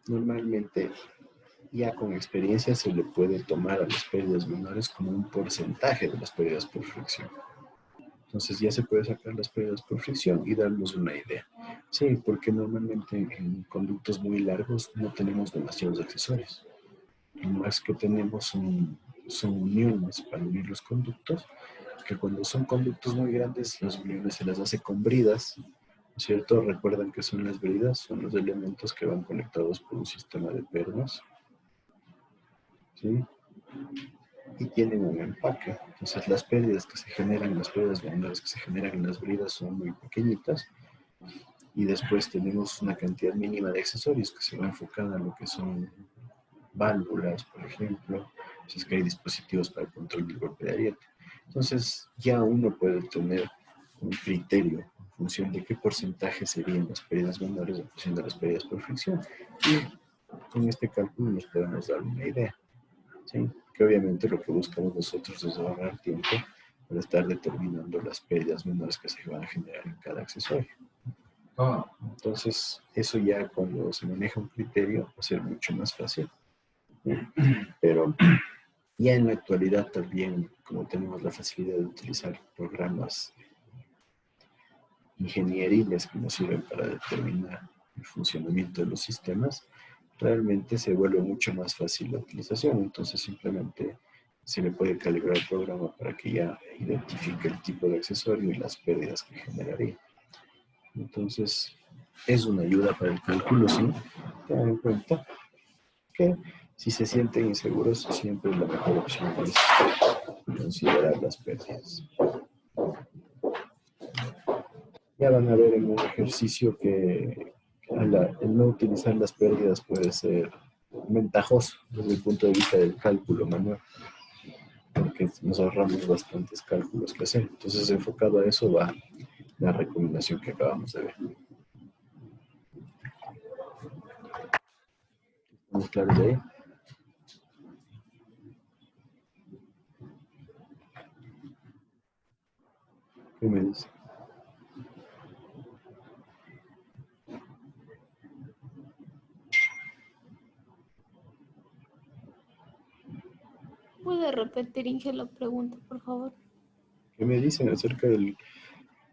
normalmente ya con experiencia se le puede tomar a las pérdidas menores como un porcentaje de las pérdidas por fricción. Entonces ya se puede sacar las pérdidas por fricción y darnos una idea. Sí, porque normalmente en conductos muy largos no tenemos demasiados accesorios. Lo más que tenemos son uniones para unir los conductos, que cuando son conductos muy grandes, las uniones se las hace con bridas, ¿no es cierto? Recuerdan que son las bridas, son los elementos que van conectados por un sistema de pernos, ¿sí? Y tienen un empaque. Entonces las pérdidas que se generan, las pérdidas menores que se generan en las bridas son muy pequeñitas, y después tenemos una cantidad mínima de accesorios que se va enfocada a lo que son válvulas, por ejemplo, si es que hay dispositivos para el control del golpe de ariete. Entonces ya uno puede tener un criterio en función de qué porcentaje serían las pérdidas menores en función de las pérdidas por fricción. Y con este cálculo nos podemos dar una idea, ¿sí? Que obviamente lo que buscamos nosotros es ahorrar tiempo para estar determinando las pérdidas menores que se van a generar en cada accesorio. Entonces, eso ya cuando se maneja un criterio va a ser mucho más fácil. Pero ya en la actualidad también, como tenemos la facilidad de utilizar programas ingenieriles que nos sirven para determinar el funcionamiento de los sistemas, realmente se vuelve mucho más fácil la utilización. Entonces simplemente se le puede calibrar el programa para que ya identifique el tipo de accesorio y las pérdidas que generaría. Entonces es una ayuda para el cálculo, sí. Tengan en cuenta que si se sienten inseguros, siempre la mejor opción es considerar las pérdidas. Ya van a ver en un ejercicio que el no utilizar las pérdidas puede ser ventajoso desde el punto de vista del cálculo manual, porque nos ahorramos bastantes cálculos que hacer. Entonces, enfocado a eso va la recomendación que acabamos de ver. ¿Estamos claros de ahí? ¿Qué me dice? ¿Puede repetir, Inge, la pregunta, por favor? ¿Qué me dicen acerca de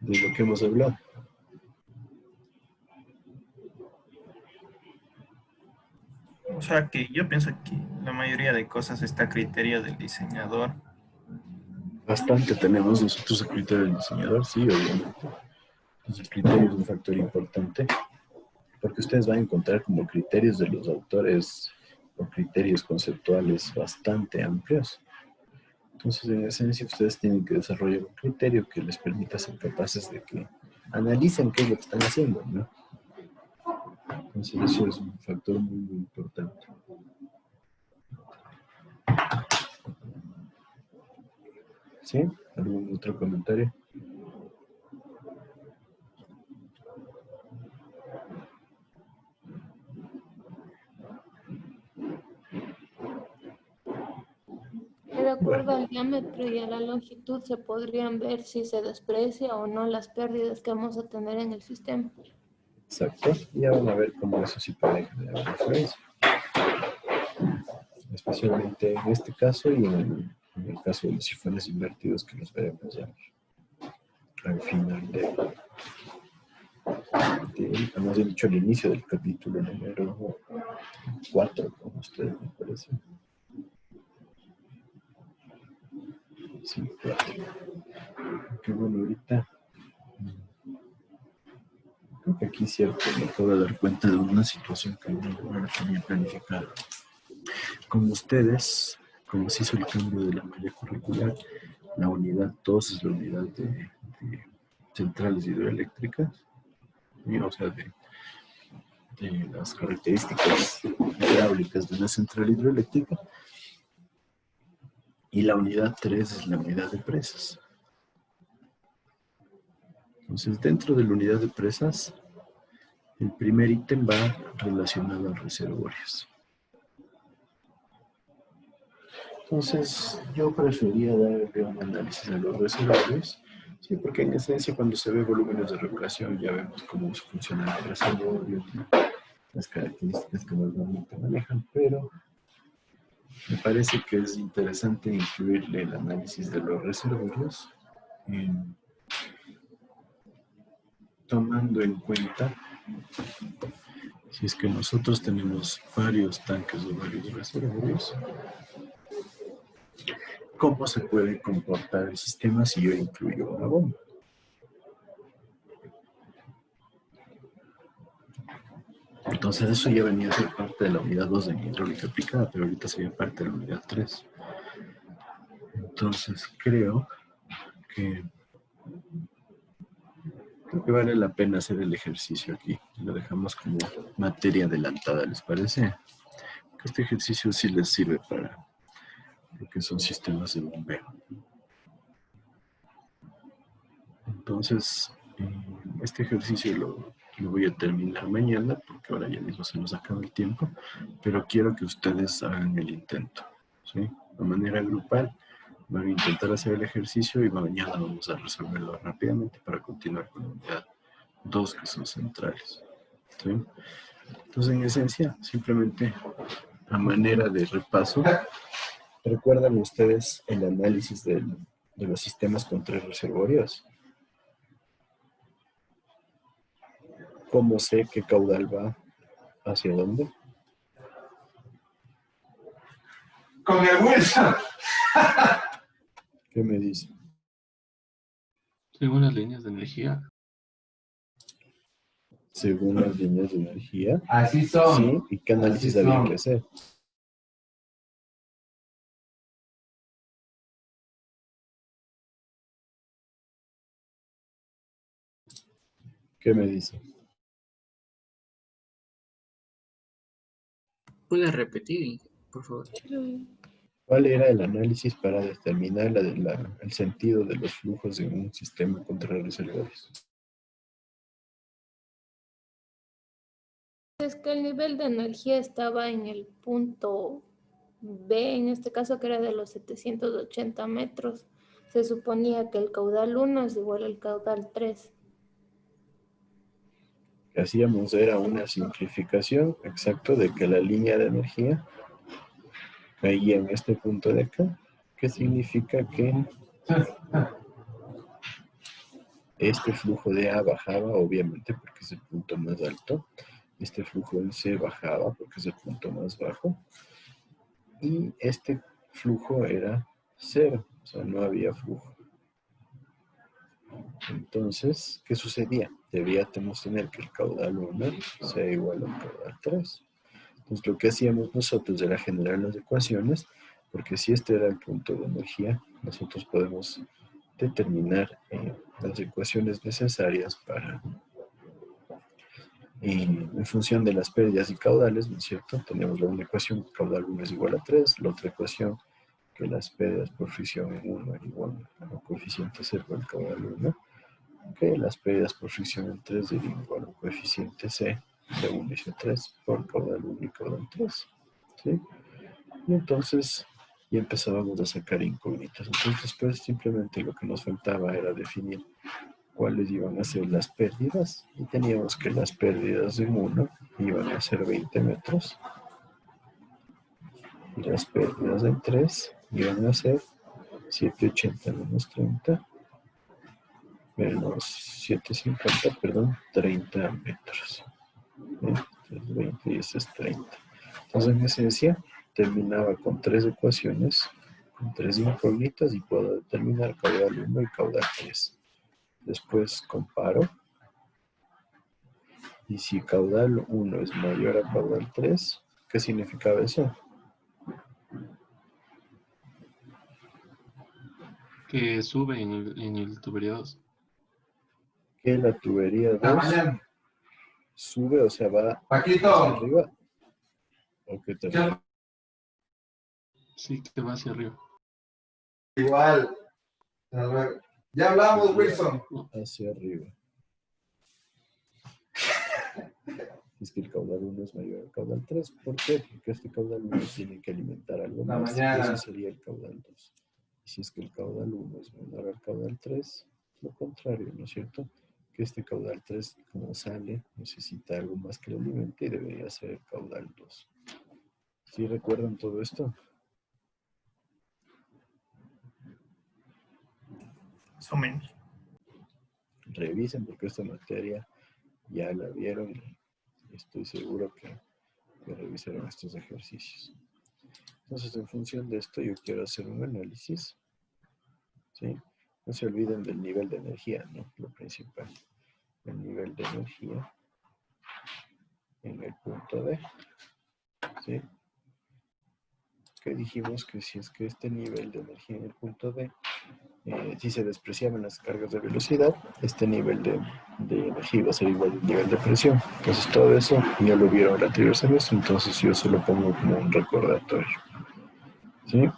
lo que hemos hablado? O sea que yo pienso que la mayoría de cosas está a criterio del diseñador. Bastante tenemos nosotros a criterio del diseñador, sí, obviamente. Entonces, el criterio es un factor importante, porque ustedes van a encontrar como criterios de los autores o criterios conceptuales bastante amplios. Entonces, en esencia, ustedes tienen que desarrollar un criterio que les permita ser capaces de que analicen qué es lo que están haciendo, ¿no? Entonces, eso es un factor muy, muy importante. ¿Sí? ¿Algún otro comentario? De acuerdo al diámetro y a la longitud se podrían ver si se desprecia o no las pérdidas que vamos a tener en el sistema. Exacto. Ya van a ver cómo eso sí puede generar diferencia. Especialmente en este caso y en el caso de los sifones invertidos que los veremos ya al final hemos dicho al inicio del capítulo número 4, con ustedes, me parece. Sí, 4. Que bueno, ahorita creo que aquí es cierto, me acabo de dar cuenta de una situación que no tenía planificada. Con ustedes, como se hizo el cambio de la malla curricular, la unidad 2 es la unidad de centrales hidroeléctricas, o sea, de las características hidráulicas de una central hidroeléctrica, y la unidad 3 es la unidad de presas. Entonces, dentro de la unidad de presas, el primer ítem va relacionado a reservorios. Entonces, yo prefería darle un análisis de los reservorios, sí, porque en esencia cuando se ve volúmenes de regulación ya vemos cómo funcionan los reservorios, ¿no? Las características que normalmente manejan, pero me parece que es interesante incluirle el análisis de los reservorios, tomando en cuenta si es que nosotros tenemos varios tanques o varios reservorios, cómo se puede comportar el sistema si yo incluyo una bomba. Entonces eso ya venía a ser parte de la unidad 2 de mi hidráulica aplicada, pero ahorita sería parte de la unidad 3. Entonces creo que vale la pena hacer el ejercicio aquí. Lo dejamos como materia adelantada, ¿les parece? Este ejercicio sí les sirve para lo que son sistemas de bombeo. Entonces, este ejercicio lo voy a terminar mañana, porque ahora ya mismo se nos acaba el tiempo, pero quiero que ustedes hagan el intento, ¿sí? De manera grupal, van a intentar hacer el ejercicio y mañana vamos a resolverlo rápidamente para continuar con la unidad 2, que son centrales, ¿sí? Entonces, en esencia, simplemente a manera de repaso, ¿recuerdan ustedes el análisis de los sistemas con 3 reservorios? ¿Cómo sé qué caudal va hacia dónde? Con el Wilson. ¿Qué me dice? Según las líneas de energía. Según las líneas de energía. Así son. Sí, ¿y qué análisis había que hacer? ¿Qué me dice? ¿Puede repetir, por favor? ¿Cuál era el análisis para determinar el sentido de los flujos en un sistema contra reservorios? Es que el nivel de energía estaba en el punto B, en este caso que era de los 780 metros. Se suponía que el caudal 1 es igual al caudal 3. Lo que hacíamos era una simplificación, exacto, de que la línea de energía caía en este punto de acá, que significa que este flujo de A bajaba, obviamente, porque es el punto más alto, Este flujo en C bajaba porque es el punto más bajo. Y este flujo era cero, o sea, no había flujo. Entonces, ¿qué sucedía? Debíamos tener que el caudal 1 sea igual al caudal 3. Entonces, lo que hacíamos nosotros era generar las ecuaciones, porque si este era el punto de energía, nosotros podemos determinar las ecuaciones necesarias para, en función de las pérdidas y caudales, ¿no es cierto? Tenemos una ecuación, caudal 1 es igual a 3, la otra ecuación, que las pérdidas por fricción en 1 es igual al coeficiente C por el caudal 1, que las pérdidas por fricción en 3 es igual al coeficiente C de 1 y C3 por caudal 1 y caudal 3, ¿sí? Y entonces ya empezábamos a sacar incógnitas. Entonces después simplemente lo que nos faltaba era definir cuáles iban a ser las pérdidas, y teníamos que las pérdidas en 1 iban a ser 20 metros, y las pérdidas en 3 iban a ser 780 menos 30, menos 750, perdón, 30 metros. Este es 20 y este es 30. Entonces, en esencia, terminaba con 3 ecuaciones, con 3 incógnitas, y puedo determinar caudal 1 y caudal 3. Después comparo, y si caudal 1 es mayor a caudal 3, ¿qué significaba eso? Que sube en el tubería 2. Que la tubería 2 sube, o sea, va hacia Paquito, arriba, o que te Sí, que va hacia arriba. igual. Ya hablamos, Wilson. hacia arriba. Es que el caudal 1 es mayor al caudal 3. ¿Por qué? Porque este caudal 1 tiene que alimentar algo La más. mañana. Eso sería el caudal 2. Y si es que el caudal 1 es menor al caudal 3, lo contrario, ¿no es cierto? Que este caudal 3, como sale, necesita algo más que lo alimente, y debería ser el caudal 2. ¿Sí recuerdan todo esto? Más o menos. Revisen, porque esta materia ya la vieron y estoy seguro que revisaron estos ejercicios. Entonces, en función de esto, yo quiero hacer un análisis, ¿sí? No se olviden del nivel de energía, ¿no? Lo principal. El nivel de energía en el punto D, ¿sí? Que dijimos que si es que este nivel de energía en el punto D, si se despreciaban las cargas de velocidad, este nivel de energía iba a ser igual al nivel de presión. Entonces, todo eso ya lo vieron el anterior semestre, entonces yo se lo pongo como un recordatorio, ¿sí?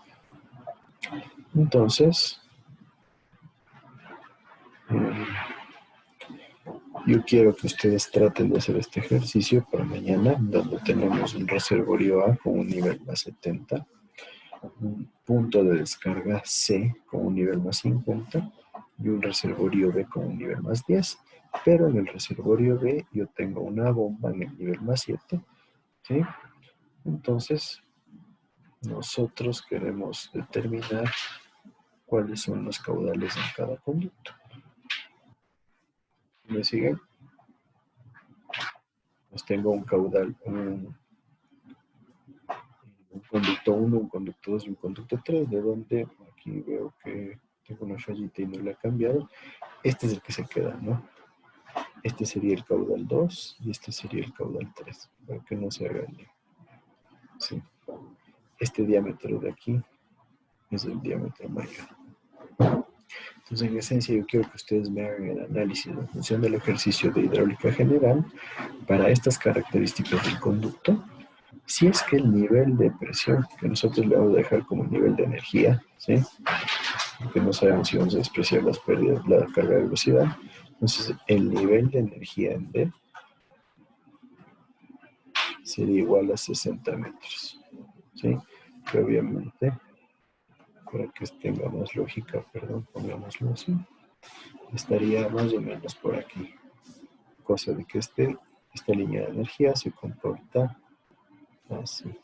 Entonces, yo quiero que ustedes traten de hacer este ejercicio para mañana, donde tenemos un reservorio A con un nivel más 70, un punto de descarga C con un nivel más 50 y un reservorio B con un nivel más 10. Pero en el reservorio B yo tengo una bomba en el nivel más 7, ¿sí? Entonces, nosotros queremos determinar cuáles son los caudales en cada conducto. ¿Me siguen? Pues tengo un caudal, un conducto 1, un conducto 2 y un conducto 3, de donde aquí veo que tengo una fallita y no la he cambiado. Este es el que se queda, ¿no? Este sería el caudal 2 y este sería el caudal 3, para que no se haga el lío. Sí. Este diámetro de aquí es el diámetro mayor. Entonces, en esencia, yo quiero que ustedes me hagan el análisis en función del ejercicio de hidráulica general para estas características del conducto. Si es que el nivel de presión, que nosotros le vamos a dejar como nivel de energía, ¿sí? Porque no sabemos si vamos a despreciar las pérdidas, la carga de velocidad. Entonces, el nivel de energía en D sería igual a 60 metros, ¿sí? Que obviamente, para que tenga más lógica, perdón, pongámoslo así, estaría más o menos por aquí. Cosa de que esta línea de energía se comporta así.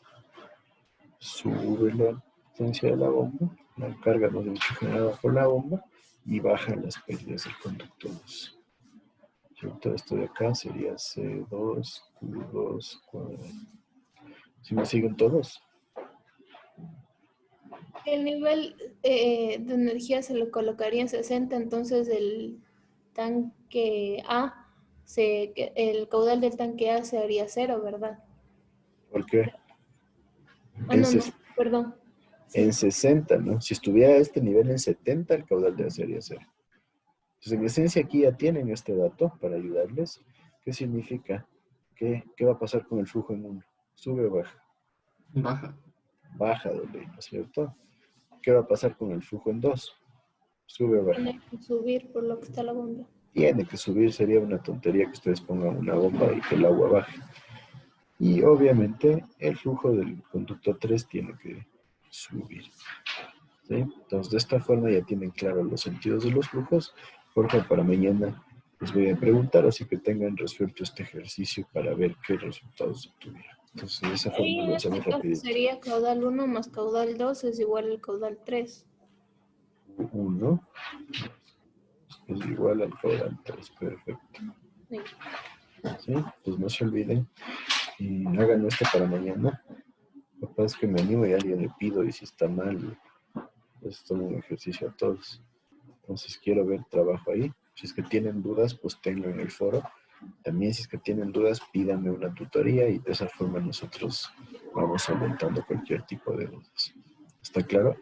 Sube la potencia de la bomba, la carga no es generada por la bomba, y bajan las pérdidas del conducto 2. repito, esto de acá sería C2, Q2, cuadrado. ¿Sí me siguen todos? El nivel de energía se lo colocaría en 60, entonces el tanque A, el caudal del tanque A se haría 0, ¿verdad? ¿Por qué? Ah, En, no, no, ses- perdón. en Sí. 60, ¿no? Si estuviera a este nivel en 70, el caudal de A sería 0. Entonces, en esencia, aquí ya tienen este dato para ayudarles. ¿Qué significa? ¿Qué va a pasar con el flujo en 1? ¿Sube o baja? Baja. Baja de ley, ¿no es cierto? ¿Qué va a pasar con el flujo en 2? ¿Sube o baja? Tiene que subir por lo que está la bomba. Tiene que subir, sería una tontería que ustedes pongan una bomba y que el agua baje. Y obviamente el flujo del conducto 3 tiene que subir. ¿Sí? Entonces, de esta forma ya tienen claros los sentidos de los flujos. Porque para mañana les voy a preguntar, así que tengan resuelto este ejercicio para ver qué resultados obtuvieron. Entonces, de esa forma Y lo en hacemos este caso rapidito. sería caudal 1 más caudal 2 es igual al caudal 3. 1 es igual al caudal 3. Perfecto. Sí. ¿Sí? Pues no se olviden y hagan esto para mañana. Capaz es que me animo y a alguien le pido y si está mal, pues es todo un ejercicio a todos. Entonces quiero ver trabajo ahí. Si es que tienen dudas, pues tenlo en el foro. También si es que tienen dudas, pídanme una tutoría y de esa forma nosotros vamos aumentando cualquier tipo de dudas. ¿Está claro?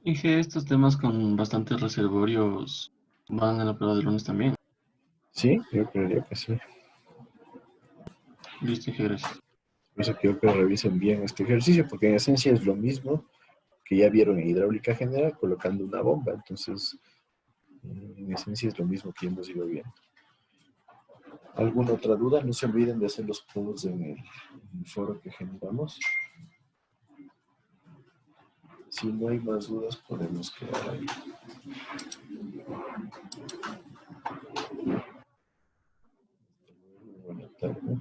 Y que estos temas con bastantes reservorios van a la prueba de lunes también. Sí, yo creería que sí. Listo, Inge, gracias. Por eso quiero que revisen bien este ejercicio, porque en esencia es lo mismo que ya vieron en hidráulica general colocando una bomba. Entonces, en esencia es lo mismo que hemos ido viendo. ¿Alguna otra duda? No se olviden de hacer los polls en el foro que generamos. Si no hay más dudas, podemos quedar ahí. Buenas tardes.